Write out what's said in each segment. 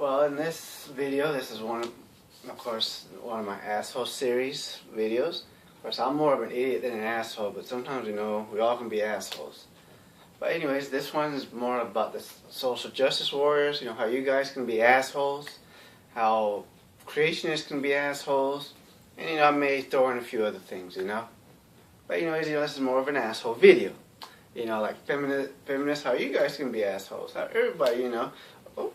Well, in this video, this is one of my asshole series videos. Of course, I'm more of an idiot than an asshole, but sometimes, we all can be assholes. But anyways, this one is more about the social justice warriors, how you guys can be assholes, how creationists can be assholes, and, I may throw in a few other things, But anyways, this is more of an asshole video. Like feminists, how you guys can be assholes. How everybody, oh,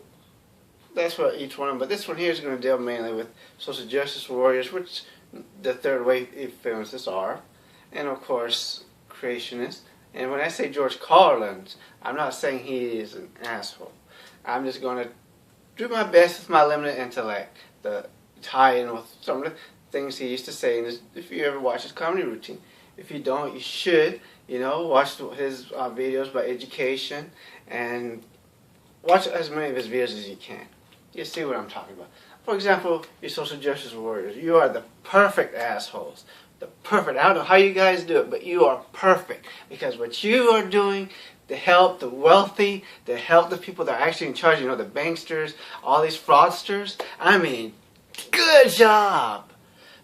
that's what each one of them. But this one here is going to deal mainly with social justice warriors, which the third wave feminists are, and of course, creationists. And when I say George Carlin, I'm not saying he is an asshole. I'm just going to do my best with my limited intellect to tie in with some of the things he used to say. And if you ever watch his comedy routine, if you don't, you should. Watch his videos about education and watch as many of his videos as you can. You see what I'm talking about. For example, you social justice warriors, you are the perfect assholes. I don't know how you guys do it, but you are perfect. Because what you are doing to help the wealthy, to help the people that are actually in charge, the banksters, all these fraudsters, good job.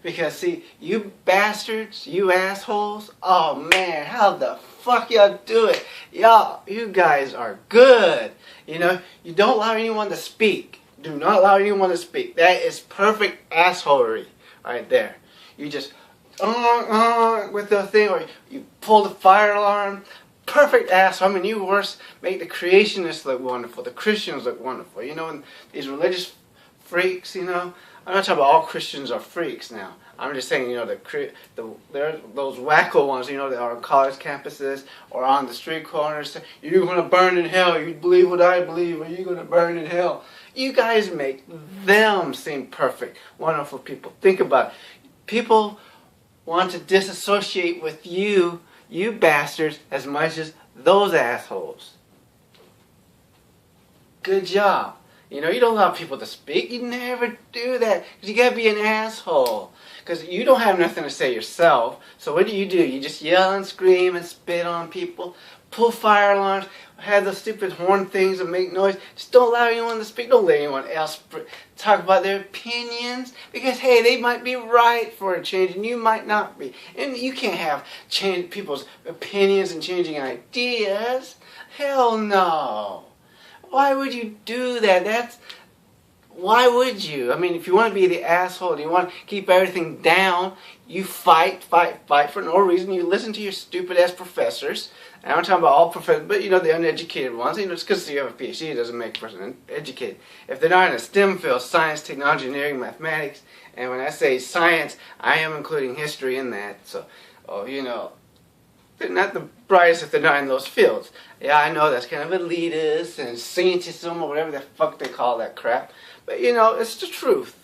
Because, see, you bastards, you assholes, oh man, how the fuck y'all do it? You guys are good. You don't allow anyone to speak. Do not allow anyone to speak. That is perfect assholery right there. You just, with the thing, or you pull the fire alarm. Perfect asshole. You worse make the creationists look wonderful, the Christians look wonderful. And these religious freaks, I'm not talking about all Christians are freaks now. I'm just saying, there are those wacko ones, that are on college campuses or on the street corners. You're going to burn in hell. You believe what I believe, or you're going to burn in hell. You guys make them seem perfect, wonderful people. Think about it. People want to disassociate with you bastards, as much as those assholes. Good job. You don't allow people to speak. You never do that. Because you got to be an asshole. Because you don't have nothing to say yourself. So what do? You just yell and scream and spit on people. Pull fire alarms. Have those stupid horn things that make noise. Just don't allow anyone to speak. Don't let anyone else talk about their opinions. Because, hey, they might be right for a change and you might not be. And you can't have change people's opinions and changing ideas. Hell no. Why would you do that? Why would you? If you want to be the asshole and you want to keep everything down, you fight for no reason. You listen to your stupid ass professors. And I'm not talking about all professors, but the uneducated ones. It's because you have a PhD, it doesn't make a person educated. If they're not in a STEM field, science, technology, engineering, mathematics, and when I say science, I am including history in that. So, they're not the brightest if they're not in those fields. Yeah, I know that's kind of elitist and scientism or whatever the fuck they call that crap. But, it's the truth.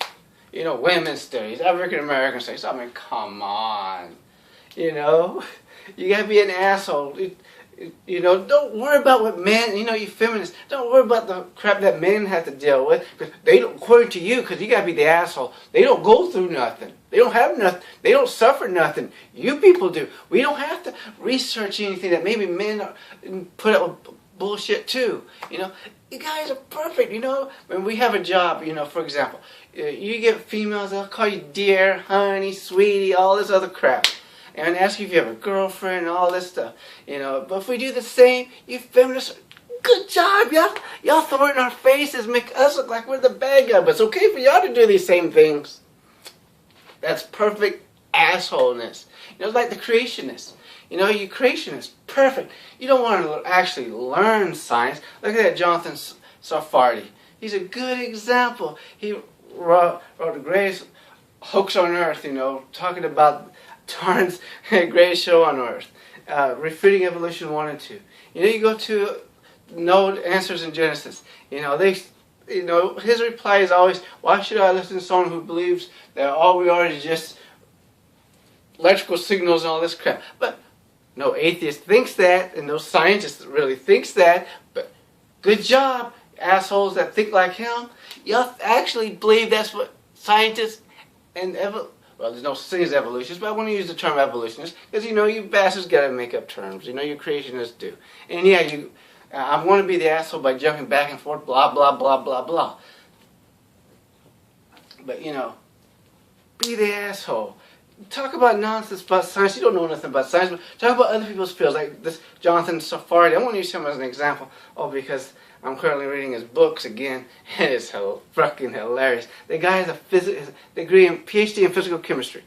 Women's studies, African American studies. Come on. You gotta be an asshole. Don't worry about what men, you feminists, don't worry about the crap that men have to deal with. Because they don't, according to you, because you gotta be the asshole, they don't go through nothing. They don't have nothing. They don't suffer nothing. You people do. We don't have to research anything that maybe men put up with bullshit too. You guys are perfect, When we have a job, for example, you get females, they'll call you dear, honey, sweetie, all this other crap. And ask you if you have a girlfriend and all this stuff, But if we do the same, you feminists, good job, y'all throw it in our faces, make us look like we're the bad guy. But it's okay for y'all to do these same things. That's perfect assholeness. It's like the creationists. You creationists, perfect. You don't want to actually learn science. Look at that Jonathan Sarfati. He's a good example. He wrote the greatest hoax on earth, talking about Darwin's greatest show on earth, refuting evolution 1 and 2. You go to no answers in Genesis. His reply is always, why should I listen to someone who believes that all we are is just electrical signals and all this crap? But no atheist thinks that, and no scientist really thinks that. But good job, assholes that think like him. Y'all actually believe that's what scientists and well, there's no such thing as evolutionists, but I want to use the term evolutionist because, you bastards got to make up terms. You creationists do. And yeah, I'm going to be the asshole by jumping back and forth, blah, blah, blah, blah, blah. But, be the asshole. Talk about nonsense about science. You don't know nothing about science, but talk about other people's fields, like this Jonathan Safari. I want to use him as an example, because I'm currently reading his books again. It's fucking hilarious. The guy has a degree in PhD in physical chemistry.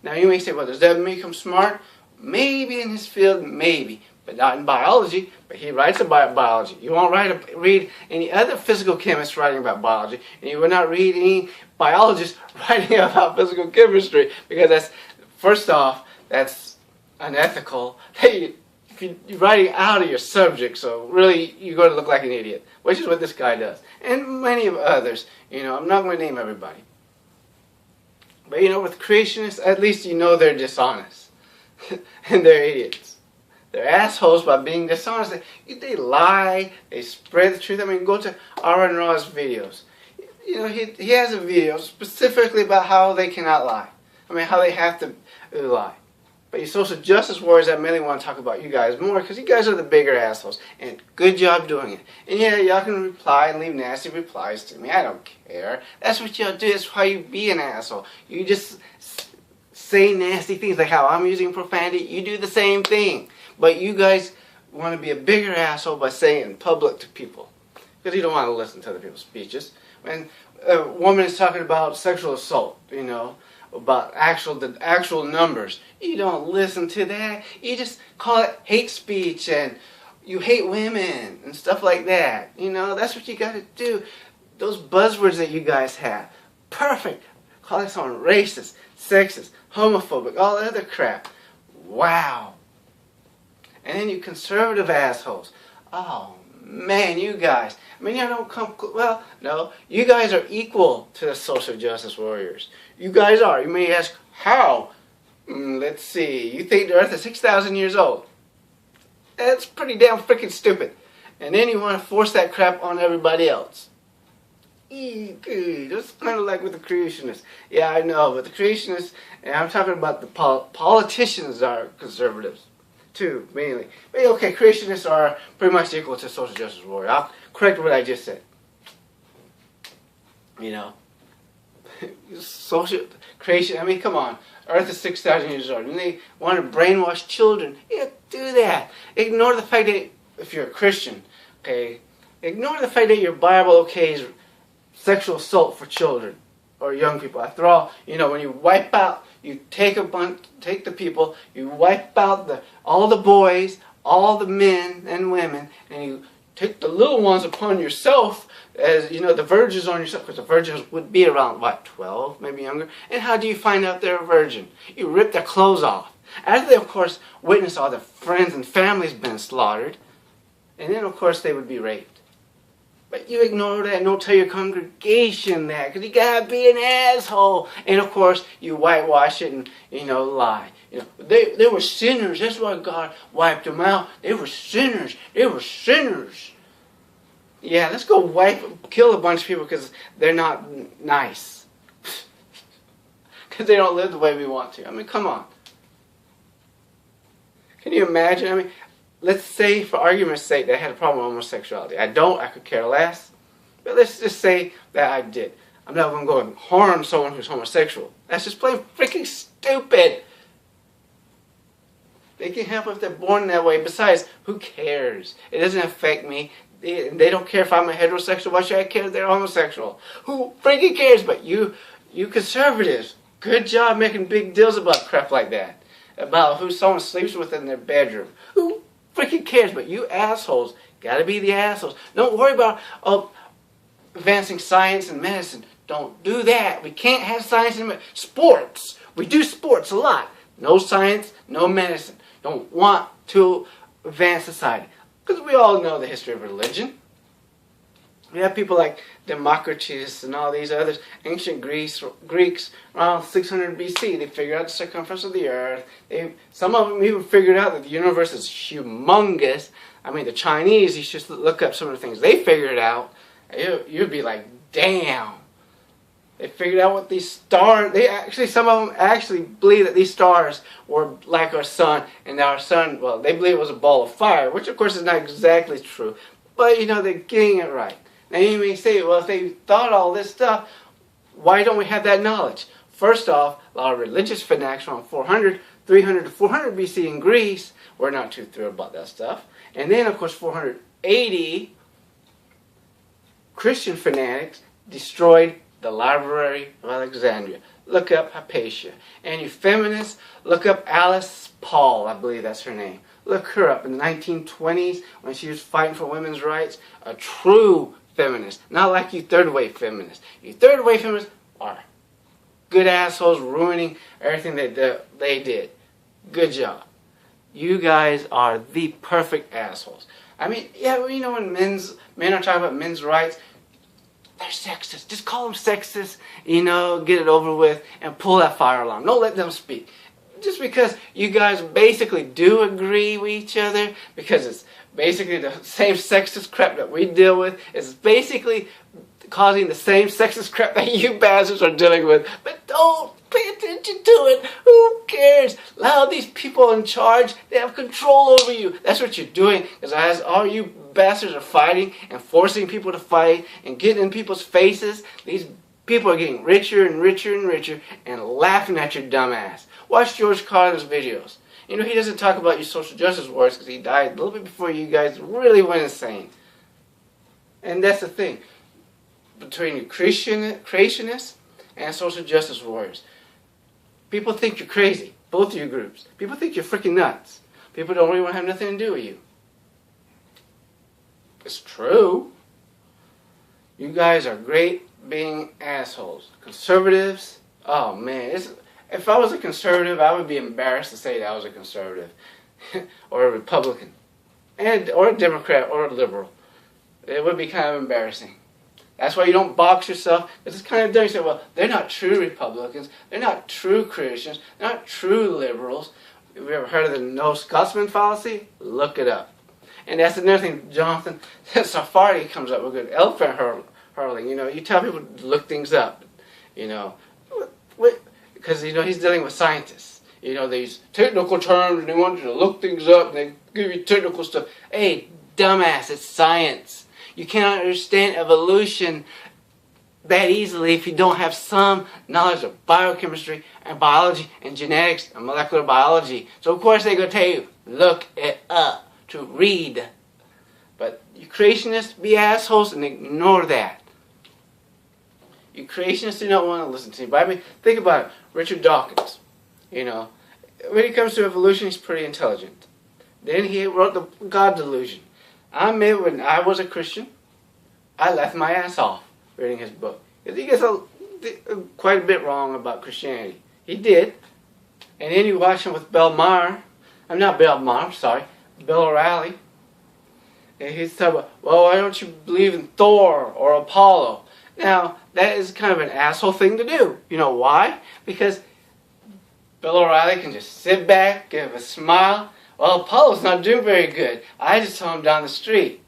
Now you may say, well, does that make him smart? Maybe in his field, maybe, but not in biology. But he writes about biology. You won't read any other physical chemist writing about biology, and you will not read any biologist writing about physical chemistry, because that's, first off, that's unethical. You're writing out of your subject, so really you're going to look like an idiot, which is what this guy does, and many of others. I'm not going to name everybody, but with creationists, at least they're dishonest and they're idiots. They're assholes by being dishonest. They lie. They spread the truth. I mean, go to Aaron Ra's videos. He has a video specifically about how they cannot lie. I mean, how they have to lie. But you social justice warriors, I mainly want to talk about you guys more, because you guys are the bigger assholes. And good job doing it. And yeah, y'all can reply and leave nasty replies to me. I don't care. That's what y'all do. That's why you be an asshole. You just say nasty things like how I'm using profanity. You do the same thing. But you guys want to be a bigger asshole by saying it in public to people, because you don't want to listen to other people's speeches. When a woman is talking about sexual assault, about the actual numbers, you don't listen to that. You just call it hate speech, and you hate women and stuff like that. That's what you got to do. Those buzzwords that you guys have, perfect. Call it someone racist, sexist, homophobic, all that other crap. Wow. And then you conservative assholes. Oh, man, you guys. I mean, you don't come... Well, no. You guys are equal to the social justice warriors. You guys are. You may ask, how? Let's see. You think the Earth is 6,000 years old? That's pretty damn freaking stupid. And then you want to force that crap on everybody else. That's kind of like with the creationists. Yeah, I know, but the creationists... And I'm talking about the politicians are conservatives. Too, mainly. But okay, creationists are pretty much equal to social justice warriors. I'll correct what I just said. Social creation, I mean, come on. Earth is 6,000 years old, and they want to brainwash children. Yeah, do that. Ignore the fact that, if you're a Christian, okay, ignore the fact that your Bible okays sexual assault for children or young people. After all, when you wipe out, you take the people, you wipe out all the boys, all the men and women, and you take the little ones upon yourself, as the virgins on yourself, because the virgins would be around 12, maybe younger. And how do you find out they're a virgin? You rip their clothes off. After they, of course, witness all their friends and families being slaughtered, and then, of course, they would be raped. But you ignore that and don't tell your congregation that, because you gotta be an asshole. And of course, you whitewash it and, lie. They were sinners. That's why God wiped them out. They were sinners. They were sinners. Yeah, let's go kill a bunch of people because they're not nice. Because they don't live the way we want to. I mean, come on. Can you imagine? I mean, let's say, for argument's sake, that I had a problem with homosexuality. I could care less. But let's just say that I did. I'm not going to go and harm someone who's homosexual. That's just plain freaking stupid. They can help if they're born that way. Besides, who cares? It doesn't affect me. They don't care if I'm a heterosexual. Why should I care if they're homosexual? Who freaking cares? But you conservatives, good job making big deals about crap like that. About who someone sleeps with in their bedroom. Who freaking cares? But you assholes gotta be the assholes. Don't worry about advancing science and medicine. Don't do that. We can't have science and sports. We do sports a lot. No science, no medicine. Don't want to advance society. Because we all know the history of religion. We have people like Democritus and all these others. Ancient Greeks around 600 BC. They figured out the circumference of the earth. Some of them even figured out that the universe is humongous. I mean, the Chinese, you should look up some of the things they figured out. You'd be like, damn. They figured out what these stars... Some of them actually believe that these stars were like our sun. And our sun, well, they believe it was a ball of fire. Which, of course, is not exactly true. But, they're getting it right. Now, you may say, well, if they thought all this stuff, Why don't we have that knowledge? First off, a lot of religious fanatics around 300 to 400 BC in Greece, we're not too thrilled about that stuff. And then, of course, 480 Christian fanatics destroyed the Library of Alexandria. Look up Hypatia. And you feminists, look up Alice Paul, I believe that's her name. Look her up in the 1920s when she was fighting for women's rights. A true feminist. Not like you third-wave feminists. You third-wave feminists are good assholes ruining everything that they did. Good job. You guys are the perfect assholes. I mean, yeah, you know when men are talking about men's rights, they're sexist. Just call them sexist, you know, get it over with, and pull that fire alarm. Don't let them speak. Just because you guys basically do agree with each other, because it's basically the same sexist crap that we deal with, it's basically causing the same sexist crap that you bastards are dealing with. But don't pay attention to it. Who cares? Allow these people in charge. They have control over you. That's what you're doing. Because as all you bastards are fighting and forcing people to fight and getting in people's faces, these people are getting richer and richer and richer and laughing at your dumb ass. Watch George Carlin's videos. You know, he doesn't talk about your social justice wars because he died a little bit before you guys really went insane. And that's the thing. Between your creationists and social justice warriors. People think you're crazy. Both of you groups. People think you're freaking nuts. People don't really want to have nothing to do with you. It's true. You guys are great being assholes. Conservatives, oh man. If I was a conservative, I would be embarrassed to say that I was a conservative. Or a Republican. Or a Democrat or a liberal. It would be kind of embarrassing. That's why you don't box yourself. It's kind of dumb. You say, well, they're not true Republicans. They're not true Christians. They're not true liberals. Have you ever heard of the no Scotsman fallacy? Look it up. And that's another thing, Jonathan. Safari comes up with good elephant hurling. You know, you tell people to look things up. You know, because you know he's dealing with scientists. You know, these technical terms, and they want you to look things up, and they give you technical stuff. Hey, dumbass, it's science. You cannot understand evolution that easily if you don't have some knowledge of biochemistry and biology and genetics and molecular biology. So of course they're going to tell you, look it up, to read. But you creationists, be assholes and ignore that. You creationists do not want to listen to you. But I mean, think about it. Richard Dawkins, you know, when it comes to evolution, he's pretty intelligent. Then he wrote the God Delusion. I admit, when I was a Christian, I left my ass off reading his book. Because he gets quite a bit wrong about Christianity. He did. And then you watch him with Bill O'Reilly. And he's talking about, well, why don't you believe in Thor or Apollo? Now, that is kind of an asshole thing to do. You know why? Because Bill O'Reilly can just sit back, give a smile. Well, Apollo's not doing very good. I just saw him down the street.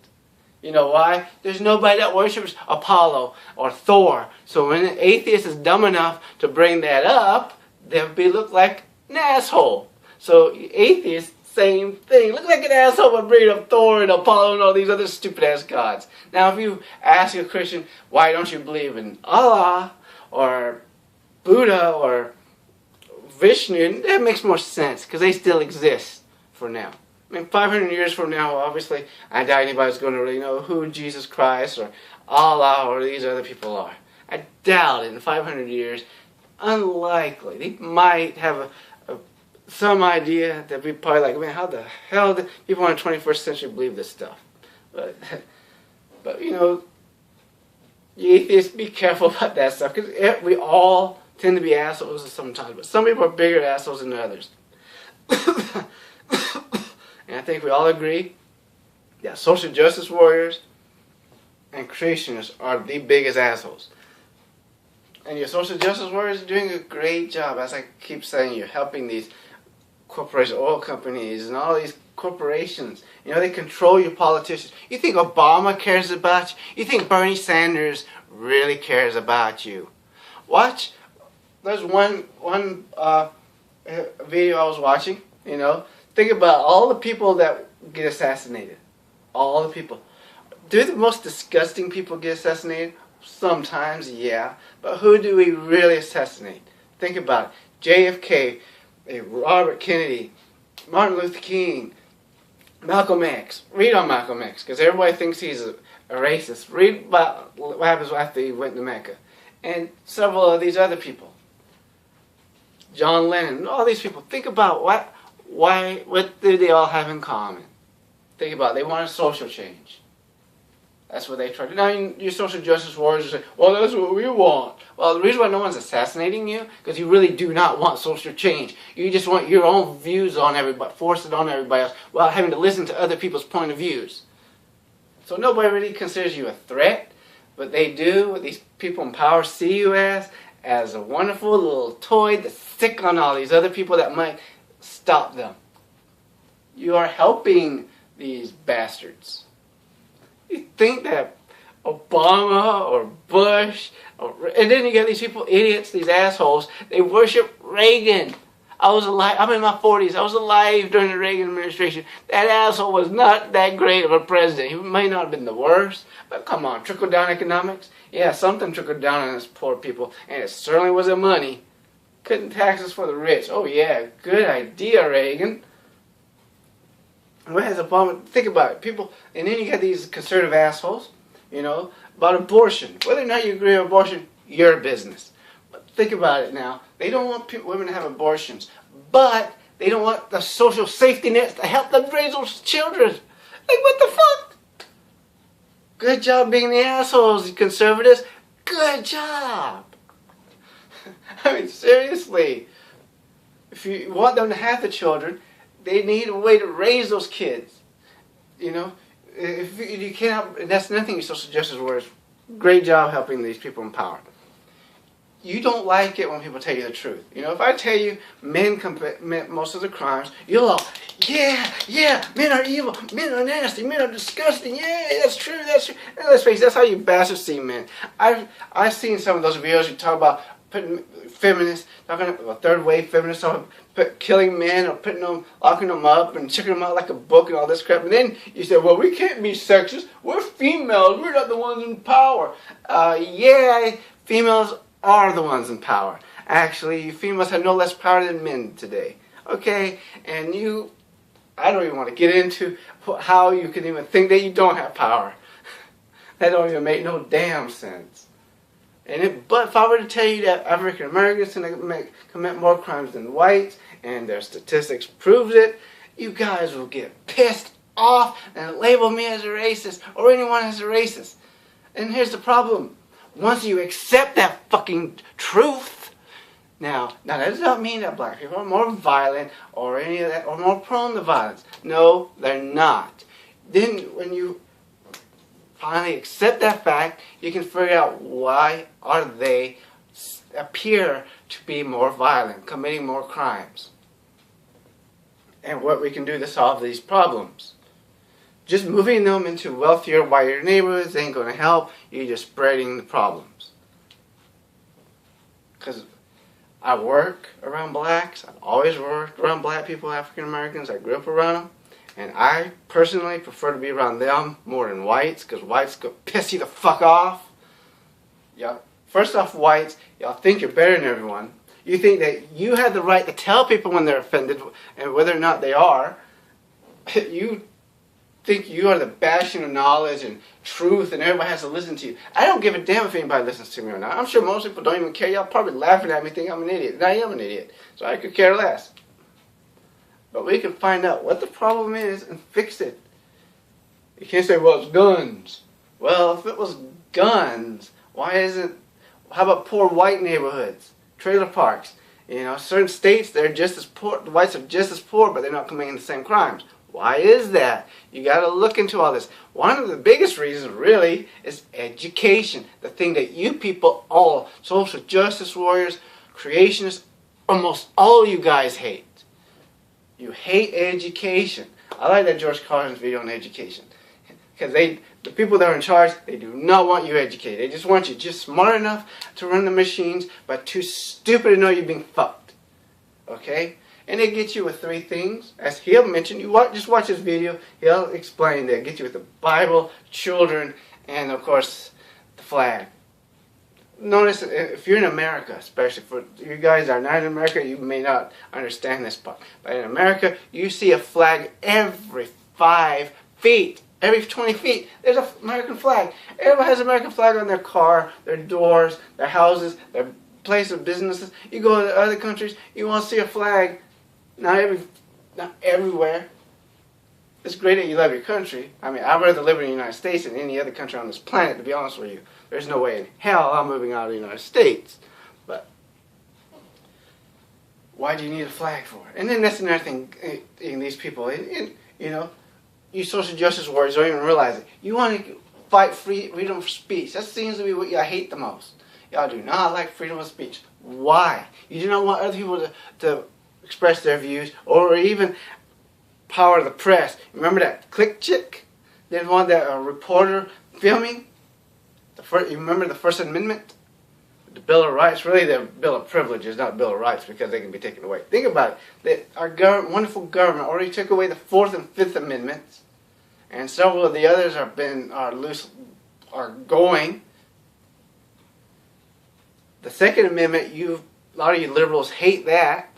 You know why? There's nobody that worships Apollo or Thor. So when an atheist is dumb enough to bring that up, they'll look like an asshole. So atheists, same thing. Look like an asshole by bringing up Thor and Apollo and all these other stupid-ass gods. Now, if you ask a Christian, why don't you believe in Allah or Buddha or Vishnu, that makes more sense because they still exist. For now. I mean, 500 years from now, obviously, I doubt anybody's going to really know who Jesus Christ or Allah or these other people are. I doubt it in 500 years. Unlikely. They might have some idea that we probably like, man, how the hell do people in the 21st century believe this stuff? But you know, you atheists, be careful about that stuff because we all tend to be assholes sometimes, but some people are bigger assholes than others. And I think we all agree that social justice warriors and creationists are the biggest assholes. And your social justice warriors are doing a great job. As I keep saying, you're helping these corporations, oil companies, and all these corporations. You know, they control your politicians. You think Obama cares about you? You think Bernie Sanders really cares about you? Watch. There's one video I was watching, you know. Think about all the people that get assassinated. All the people. Do the most disgusting people get assassinated? Sometimes, yeah. But who do we really assassinate? Think about it. JFK, Robert Kennedy, Martin Luther King, Malcolm X. Read on Malcolm X, because everybody thinks he's a racist. Read about what happens after he went to Mecca. And several of these other people. John Lennon, all these people. Think about what do they all have in common? Think about it. They want a social change. That's what they try to do. Now, your social justice warriors say, well, that's what we want. Well, the reason why no one's assassinating you, because you really do not want social change. You just want your own views on everybody, force it on everybody else, without having to listen to other people's point of views. So nobody really considers you a threat, but they do. These people in power see you as a wonderful little toy to stick on all these other people that might stop them. You are helping these bastards. You think that Obama or Bush, and then you get these people, idiots, these assholes, they worship Reagan. I was alive, I'm in my 40s, I was alive during the Reagan administration. That asshole was not that great of a president. He may not have been the worst, but come on, trickle-down economics? Yeah, something trickled down on us poor people, and it certainly wasn't money. Cutting taxes for the rich. Oh yeah, good idea, Reagan. What has Obama? Think about it, people. And then you got these conservative assholes, about abortion. Whether or not you agree with abortion, your business. But think about it now. They don't want women to have abortions, but they don't want the social safety nets to help them raise those children. Like, what the fuck? Good job being the assholes, you conservatives. Good job. I mean, seriously. If you want them to have the children, they need a way to raise those kids. If you can't, and that's another thing your social justice warriors, great job helping these people in power. You don't like it when people tell you the truth. If I tell you men commit most of the crimes, you'll all, yeah, men are evil, men are nasty, men are disgusting, yeah, that's true. And let's face it, that's how you bastards see men. I've seen some of those videos you talk about putting feminists, talking about third wave feminists, killing men or locking them up and checking them out like a book and all this crap. And then you say, well, we can't be sexist. We're females. We're not the ones in power. Yeah, females are the ones in power. Actually, females have no less power than men today. Okay? And I don't even want to get into how you can even think that you don't have power. That don't even make no damn sense. But if I were to tell you that African Americans commit more crimes than whites, and their statistics proves it, you guys will get pissed off and label me as a racist or anyone as a racist. And here's the problem: once you accept that fucking truth, now that does not mean that black people are more violent or any of that or more prone to violence. No, they're not. Then when you finally accept that fact, you can figure out why are they appear to be more violent, committing more crimes, and what we can do to solve these problems. Just moving them into wealthier, whiter neighborhoods ain't going to help. You're just spreading the problems. Because I work around blacks. I've always worked around black people, African Americans. I grew up around them. And I personally prefer to be around them more than whites, because whites go piss you the fuck off. Yeah. First off, whites, y'all think you're better than everyone. You think that you have the right to tell people when they're offended, and whether or not they are. You think you are the bastion of knowledge and truth, and everybody has to listen to you. I don't give a damn if anybody listens to me or not. I'm sure most people don't even care. Y'all probably laughing at me, think I'm an idiot. And I am an idiot, so I could care less. But we can find out what the problem is and fix it. You can't say, well, it's guns. Well, if it was guns, how about poor white neighborhoods, trailer parks? Certain states, they're just as poor, the whites are just as poor, but they're not committing the same crimes. Why is that? You got to look into all this. One of the biggest reasons, really, is education. The thing that you people, all social justice warriors, creationists, almost all you guys hate. You hate education. I like that George Carlin's video on education. Because the people that are in charge, they do not want you educated. They just want you just smart enough to run the machines, but too stupid to know you're being fucked. Okay? And they get you with 3 things. As he'll mention, just watch this video. He'll explain. They'll get you with the Bible, children, and of course, the flag. notice if you're in America, especially for you guys that are not in America, you may not understand this part. But in America, you see a flag every 5 feet. Every 20 feet, there's an American flag. Everybody has an American flag on their car, their doors, their houses, their place of businesses. You go to other countries, you won't see a flag. Not everywhere. It's great that you love your country. I mean, I'd rather live in the United States than any other country on this planet, to be honest with you. There's no way in hell I'm moving out of the United States. But why do you need a flag for? And then that's another thing in these people. You know, you social justice warriors don't even realize it. You want to fight freedom of speech. That seems to be what y'all hate the most. Y'all do not like freedom of speech. Why? You do not want other people to express their views, or even power of the press. Remember that click chick? They want that reporter filming? You remember the First Amendment? The Bill of Rights? Really, the Bill of Privileges, not Bill of Rights, because they can be taken away. Think about it. Our wonderful government already took away the Fourth and Fifth Amendments, and several of the others are going. The Second Amendment, a lot of you liberals hate that.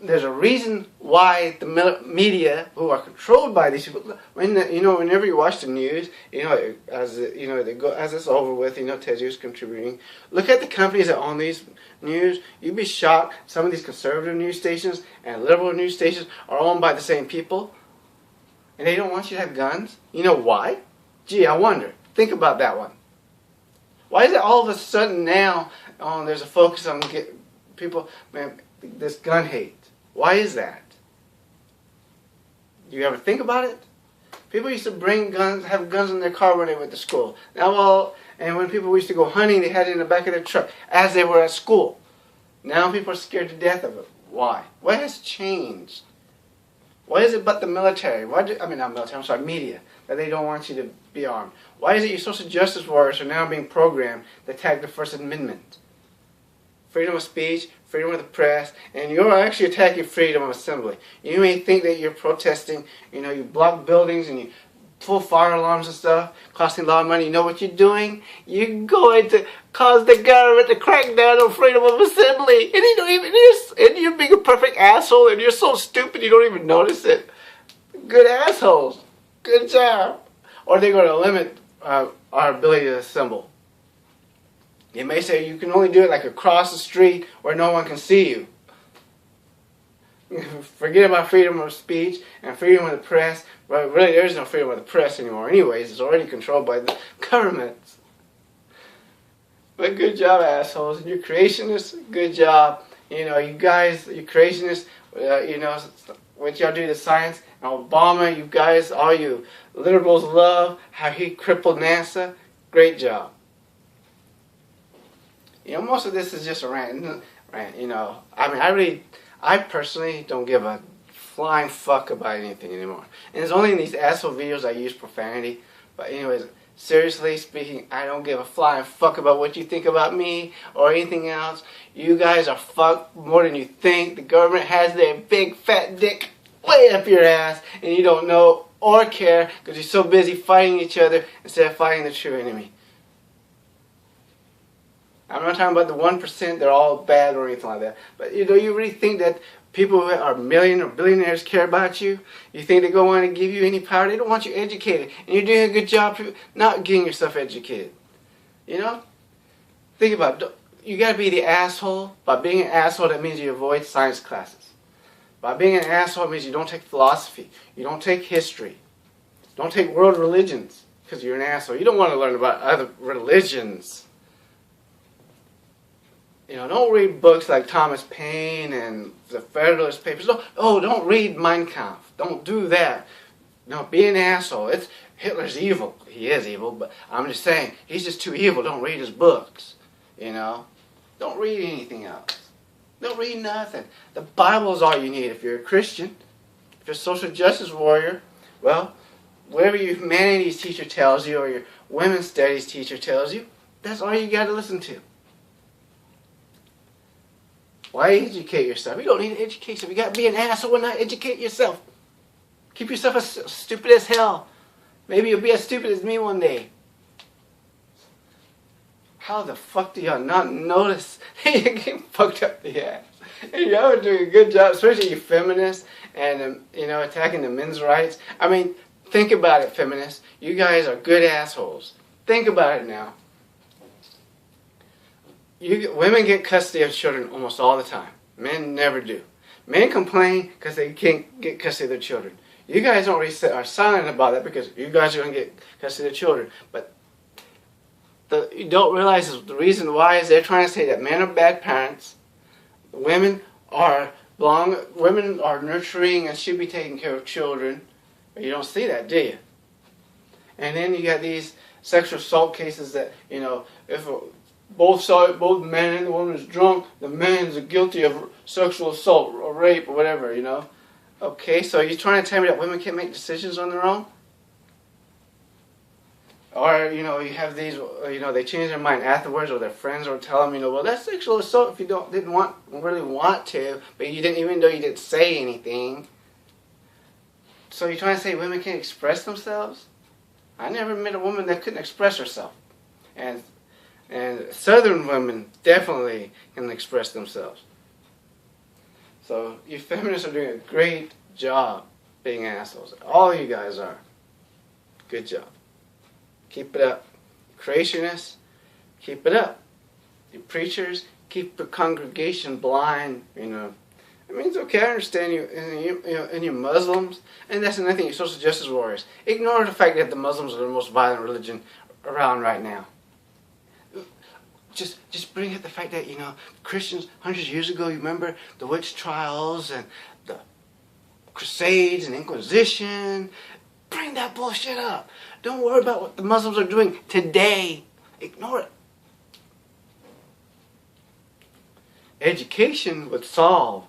There's a reason why the media, who are controlled by these people, whenever you watch the news, as it's over with, Ted Hughes contributing. Look at the companies that own these news. You'd be shocked. Some of these conservative news stations and liberal news stations are owned by the same people, and they don't want you to have guns. You know why? Gee, I wonder. Think about that one. Why is it all of a sudden now there's a focus on people, this gun hate? Why is that? Do you ever think about it? People used to bring guns, have guns in their car when they went to school. And when people used to go hunting, they had it in the back of their truck as they were at school. Now people are scared to death of it. Why? What has changed? Why is it but the military? Media, that they don't want you to be armed? Why is it you social justice warriors are now being programmed to attack the First Amendment? Freedom of speech, freedom of the press, and you're actually attacking freedom of assembly. You may think that you're protesting, you block buildings and you pull fire alarms and stuff, costing a lot of money. You know what you're doing? You're going to cause the government to crack down on freedom of assembly. And you're being a perfect asshole, and you're so stupid you don't even notice it. Good assholes. Good job. Or they're going to limit our ability to assemble. You may say you can only do it like across the street where no one can see you. Forget about freedom of speech and freedom of the press. But really, there is no freedom of the press anymore. Anyways, it's already controlled by the government. But good job, assholes. And you creationists, good job. You guys, you creationists, what y'all do to science. And Obama, you guys, all you liberals love how he crippled NASA. Great job. Most of this is just a rant. I personally don't give a flying fuck about anything anymore. And it's only in these asshole videos I use profanity. But anyways, seriously speaking, I don't give a flying fuck about what you think about me or anything else. You guys are fucked more than you think. The government has their big fat dick way up your ass, and you don't know or care because you're so busy fighting each other instead of fighting the true enemy. I'm not talking about the 1%, they're all bad or anything like that. But you really think that people who are millionaires or billionaires care about you? You think they go on and give you any power? They don't want you educated. And you're doing a good job not getting yourself educated. Think about it. You got to be the asshole. By being an asshole, that means you avoid science classes. By being an asshole, it means you don't take philosophy. You don't take history. Don't take world religions because you're an asshole. You don't want to learn about other religions. Don't read books like Thomas Paine and the Federalist Papers. Don't read Mein Kampf. Don't do that. No, be an asshole. Hitler's evil. He is evil, but I'm just saying, he's just too evil. Don't read his books. Don't read anything else. Don't read nothing. The Bible is all you need if you're a Christian. If you're a social justice warrior, well, whatever your humanities teacher tells you or your women's studies teacher tells you, that's all you got to listen to. Why educate yourself? You don't need to educate yourself. You got to be an asshole and not educate yourself. Keep yourself as stupid as hell. Maybe you'll be as stupid as me one day. How the fuck do y'all not notice you're getting fucked up the ass? And y'all are doing a good job, especially you feminists and attacking the men's rights. I mean, think about it, feminists. You guys are good assholes. Think about it now. Women get custody of children almost all the time. Men never do. Men complain because they can't get custody of their children. You guys don't really are silent about that because you guys are going to get custody of children. But you don't realize the reason why is they're trying to say that men are bad parents. Women are nurturing and should be taking care of children. But you don't see that, do you? And then you got these sexual assault cases that, if both men and the woman is drunk, the man is guilty of sexual assault or rape or whatever, Okay, so you're trying to tell me that women can't make decisions on their own? Or, you have these, they change their mind afterwards, or their friends will tell them, well, that's sexual assault if you didn't really want to, but you didn't, even though you didn't say anything. So you're trying to say women can't express themselves? I never met a woman that couldn't express herself. And Southern women definitely can express themselves. So you feminists are doing a great job being assholes. All you guys are. Good job. Keep it up. Creationists, keep it up. You preachers, keep the congregation blind, I mean, it's okay, I understand you, and you Muslims, and that's another thing, you social justice warriors. Ignore the fact that the Muslims are the most violent religion around right now. Just bring up the fact that, Christians hundreds of years ago, you remember the witch trials and the Crusades and Inquisition. Bring that bullshit up. Don't worry about what the Muslims are doing today. Ignore it. Education would solve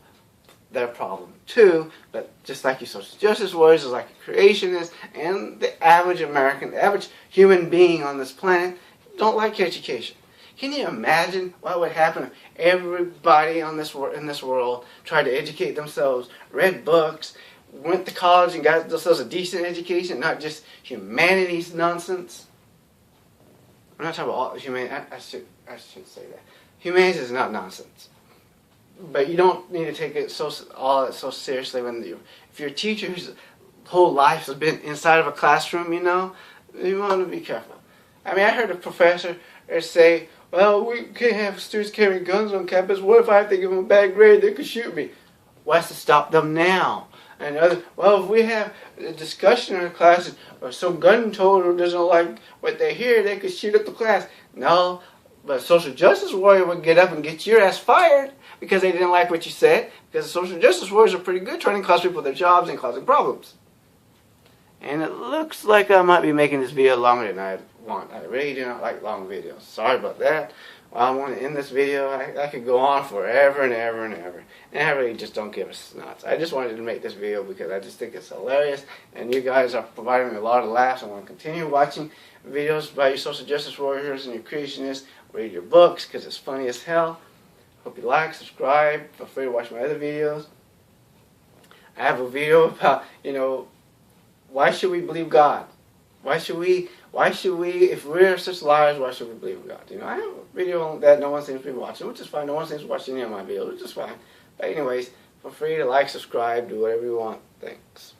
their problem too, but just like you social justice warriors, just like a creationist, and the average American, the average human being on this planet, don't like education. Can you imagine what would happen if everybody in this world tried to educate themselves, read books, went to college and got themselves a decent education, not just humanities nonsense? I'm not talking about all humanity. I should say that. Humanities is not nonsense. But you don't need to take it so seriously if your teacher whose whole life has been inside of a classroom, you want to be careful. I mean, I heard a professor say, well, we can't have students carrying guns on campus. What if I have to give them a bad grade? They could shoot me. What's to stop them now? And others, well, if we have a discussion in our class or some gun toter doesn't like what they hear, they could shoot up the class. No, but a social justice warrior would get up and get your ass fired because they didn't like what you said, because the social justice warriors are pretty good trying to cost people their jobs and causing problems. And it looks like I might be making this video longer than I want. I really do not like long videos. Sorry about that. Well, I want to end this video. I could go on forever and ever and ever. And I really just don't give a snot. I just wanted to make this video because I just think it's hilarious. And you guys are providing me a lot of laughs. I want to continue watching videos by your social justice warriors and your creationists. Read your books because it's funny as hell. Hope you like, subscribe. Feel free to watch my other videos. I have a video about, why should we believe God? Why should we, if we're such liars, why should we believe God? I have a video that no one seems to be watching, which is fine. No one seems to watch any of my videos, which is fine. But anyways, feel free to like, subscribe, do whatever you want. Thanks.